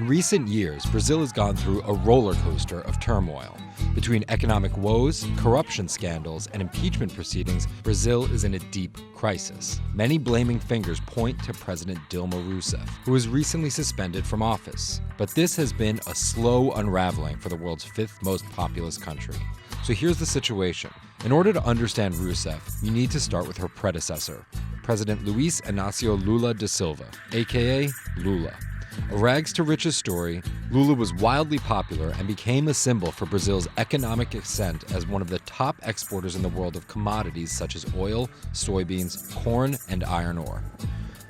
In recent years, Brazil has gone through a roller coaster of turmoil. Between economic woes, corruption scandals, and impeachment proceedings, Brazil is in a deep crisis. Many blaming fingers point to President Dilma Rousseff, who was recently suspended from office. But this has been a slow unraveling for the world's fifth most populous country. So here's the situation. In order to understand Rousseff, you need to start with her predecessor, President Luiz Inácio Lula da Silva, aka Lula. A rags-to-riches story, Lula was wildly popular and became a symbol for Brazil's economic ascent as one of the top exporters in the world of commodities such as oil, soybeans, corn, and iron ore.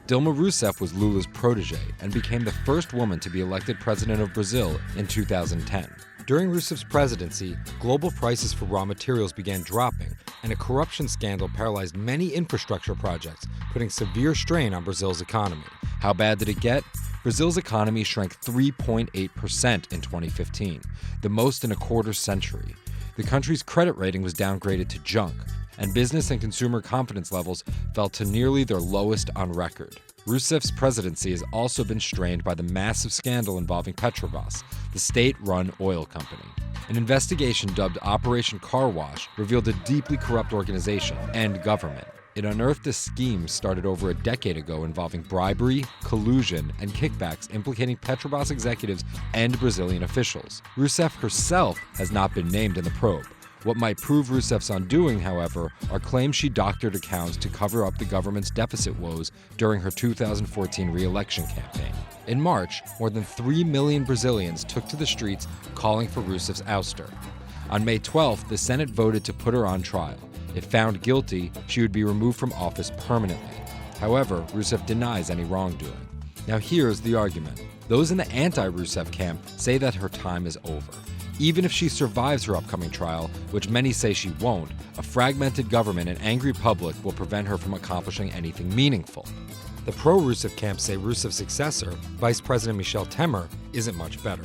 Dilma Rousseff was Lula's protege and became the first woman to be elected president of Brazil in 2010. During Rousseff's presidency, global prices for raw materials began dropping, and a corruption scandal paralyzed many infrastructure projects, putting severe strain on Brazil's economy. How bad did it get? Brazil's economy shrank 3.8% in 2015, the most in a quarter century. The country's credit rating was downgraded to junk, and business and consumer confidence levels fell to nearly their lowest on record. Rousseff's presidency has also been strained by the massive scandal involving Petrobras, the state-run oil company. An investigation dubbed Operation Car Wash revealed a deeply corrupt organization and government. It unearthed a scheme started over a decade ago involving bribery, collusion, and kickbacks implicating Petrobras executives and Brazilian officials. Rousseff herself has not been named in the probe. What might prove Rousseff's undoing, however, are claims she doctored accounts to cover up the government's deficit woes during her 2014 re-election campaign. In March, more than 3 million Brazilians took to the streets calling for Rousseff's ouster. On May 12th, the Senate voted to put her on trial. If found guilty, she would be removed from office permanently. However, Rousseff denies any wrongdoing. Now here's the argument. Those in the anti-Rousseff camp say that her time is over. Even if she survives her upcoming trial, which many say she won't, a fragmented government and angry public will prevent her from accomplishing anything meaningful. The pro-Rousseff camp say Rousseff's successor, Vice President Michel Temer, isn't much better.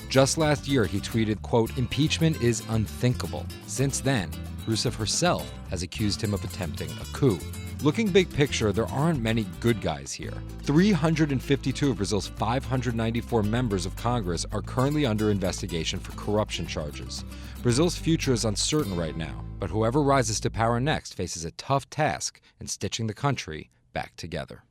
Just last year, he tweeted, quote, "Impeachment is unthinkable." Since then, Rousseff herself has accused him of attempting a coup. Looking big picture, there aren't many good guys here. 352 of Brazil's 594 members of Congress are currently under investigation for corruption charges. Brazil's future is uncertain right now, but whoever rises to power next faces a tough task in stitching the country back together.